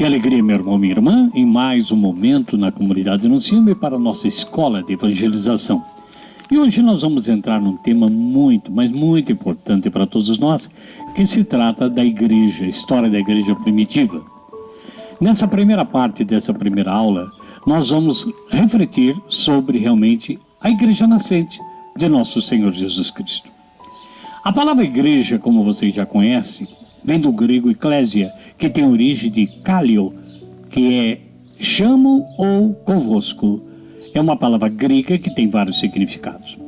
Que alegria, meu irmão, minha irmã, em mais um momento na comunidade Anunciando e para a nossa escola de evangelização. E hoje nós vamos entrar num tema muito, mas muito importante para todos nós, que se trata da igreja, a história da igreja primitiva. Nessa primeira parte dessa primeira aula, nós vamos refletir sobre realmente a igreja nascente de nosso Senhor Jesus Cristo. A palavra igreja, como vocês já conhecem, vem do grego eclésia, que tem origem de kalio, que é chamo ou convosco. É uma palavra grega que tem vários significados.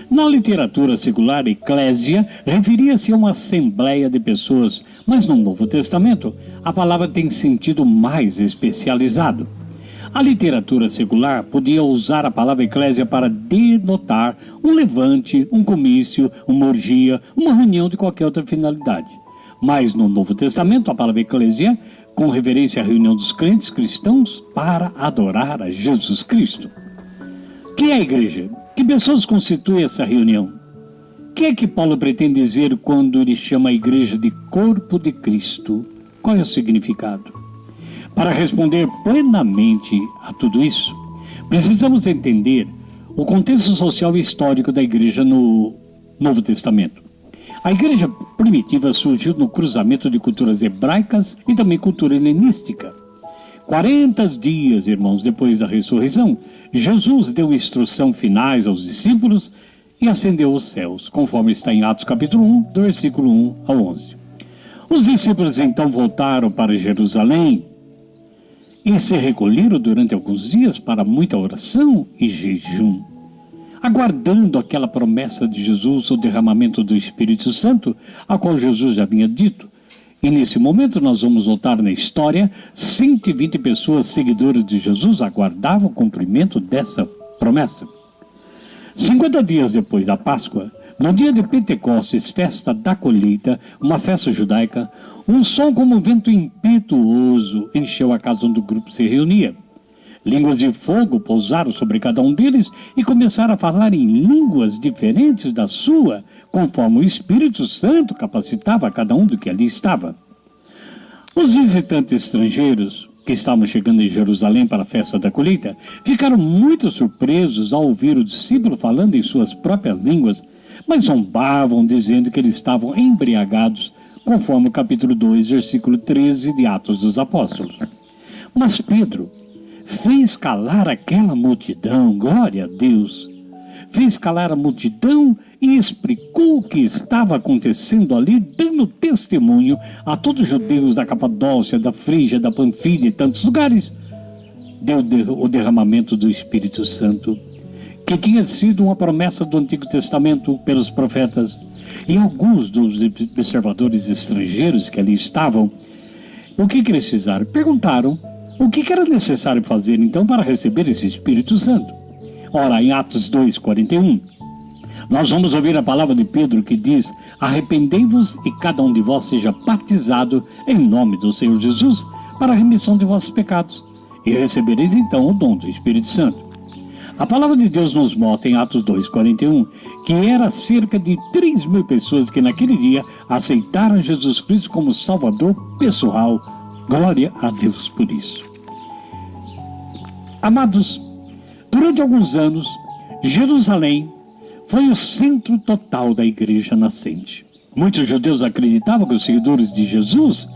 Na literatura secular, eclésia referia-se a uma assembleia de pessoas, mas no Novo Testamento a palavra tem sentido mais especializado. A literatura secular podia usar a palavra eclésia para denotar um levante, um comício, uma orgia, uma reunião de qualquer outra finalidade. Mas no Novo Testamento, a palavra eclésia, com referência à reunião dos crentes cristãos para adorar a Jesus Cristo. Que é a igreja? Que pessoas constituem essa reunião? O que é que Paulo pretende dizer quando ele chama a igreja de corpo de Cristo? Qual é o significado? Para responder plenamente a tudo isso, precisamos entender o contexto social e histórico da igreja no Novo Testamento. A igreja primitiva surgiu no cruzamento de culturas hebraicas e também cultura helenística. 40 dias, irmãos, depois da ressurreição, Jesus deu instrução finais aos discípulos e ascendeu aos céus, conforme está em Atos capítulo 1, do versículo 1 ao 11. Os discípulos então voltaram para Jerusalém e se recolheram durante alguns dias para muita oração e jejum, aguardando aquela promessa de Jesus, o derramamento do Espírito Santo, a qual Jesus já havia dito. E nesse momento nós vamos voltar na história, 120 pessoas seguidoras de Jesus aguardavam o cumprimento dessa promessa. 50 dias depois da Páscoa, no dia de Pentecostes, festa da colheita, uma festa judaica, um som como um vento impetuoso encheu a casa onde o grupo se reunia. Línguas de fogo pousaram sobre cada um deles e começaram a falar em línguas diferentes da sua, conforme o Espírito Santo capacitava cada um do que ali estava. Os visitantes estrangeiros que estavam chegando em Jerusalém para a festa da colheita ficaram muito surpresos ao ouvir o discípulo falando em suas próprias línguas, mas zombavam dizendo que eles estavam embriagados, conforme o capítulo 2, versículo 13 de Atos dos Apóstolos. Mas Pedro fez calar aquela multidão, glória a Deus, fez calar a multidão e explicou o que estava acontecendo ali, dando testemunho a todos os judeus da Capadócia, da Frígia, da Panfilha e tantos lugares, deu o derramamento do Espírito Santo, que tinha sido uma promessa do Antigo Testamento pelos profetas. E alguns dos observadores estrangeiros que ali estavam, o que eles fizeram? Perguntaram o que era necessário fazer então para receber esse Espírito Santo. Ora, em Atos 2, 41, nós vamos ouvir a palavra de Pedro que diz: arrependei-vos e cada um de vós seja batizado em nome do Senhor Jesus para a remissão de vossos pecados, e recebereis então o dom do Espírito Santo. A palavra de Deus nos mostra em Atos 2, 41, que era cerca de 3.000 pessoas que naquele dia aceitaram Jesus Cristo como Salvador pessoal. Glória a Deus por isso. Amados, durante alguns anos, Jerusalém foi o centro total da igreja nascente. Muitos judeus acreditavam que os seguidores de Jesus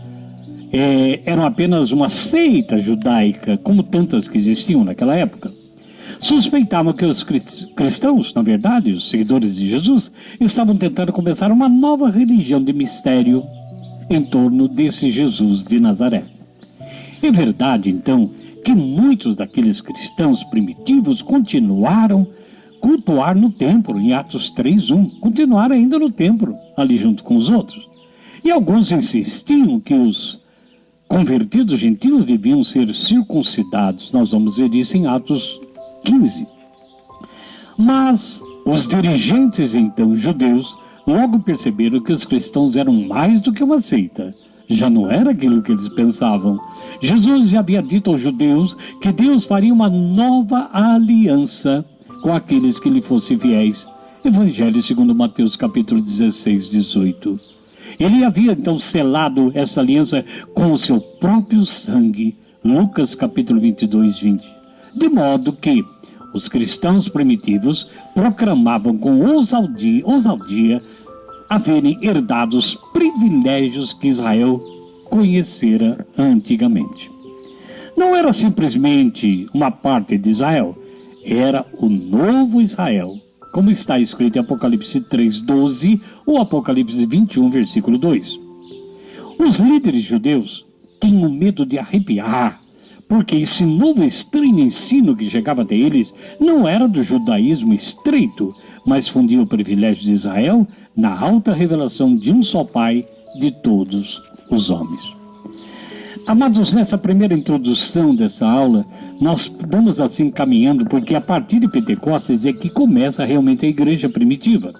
eram apenas uma seita judaica, como tantas que existiam naquela época. Suspeitavam que os cristãos, na verdade, os seguidores de Jesus, estavam tentando começar uma nova religião de mistério em torno desse Jesus de Nazaré. É verdade, então, que muitos daqueles cristãos primitivos continuaram a cultuar no templo, em Atos 3:1, continuaram ainda no templo, ali junto com os outros. E alguns insistiam que os convertidos gentios deviam ser circuncidados. Nós vamos ver isso em Atos 15. Mas os dirigentes, então, judeus, logo perceberam que os cristãos eram mais do que uma seita. Já não era aquilo que eles pensavam. Jesus já havia dito aos judeus que Deus faria uma nova aliança com aqueles que lhe fossem fiéis. Evangelho segundo Mateus capítulo 16, 18. Ele havia então selado essa aliança com o seu próprio sangue, Lucas capítulo 22, 20. De modo que os cristãos primitivos proclamavam com ousadia haverem herdado os privilégios que Israel conhecera antigamente. Não era simplesmente uma parte de Israel, era o novo Israel, como está escrito em Apocalipse 3:12 ou Apocalipse 21, versículo 2. Os líderes judeus tinham medo de arrepiar, porque esse novo estranho ensino que chegava até eles não era do judaísmo estreito, mas fundia o privilégio de Israel na alta revelação de um só Pai de todos os homens. Amados, nessa primeira introdução dessa aula, nós vamos assim caminhando, porque a partir de Pentecostes é que começa realmente a igreja primitiva.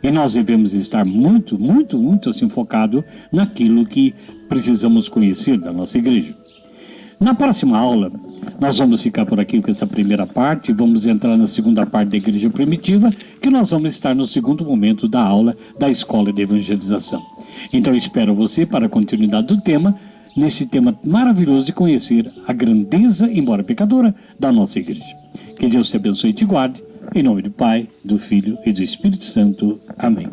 E nós devemos estar muito assim focado naquilo que precisamos conhecer da nossa igreja. Na próxima aula, nós vamos ficar por aqui com essa primeira parte, vamos entrar na segunda parte da igreja primitiva, que nós vamos estar no segundo momento da aula da Escola de Evangelização. Então eu espero você para a continuidade do tema, nesse tema maravilhoso de conhecer a grandeza, embora pecadora, da nossa igreja. Que Deus te abençoe e te guarde, em nome do Pai, do Filho e do Espírito Santo. Amém.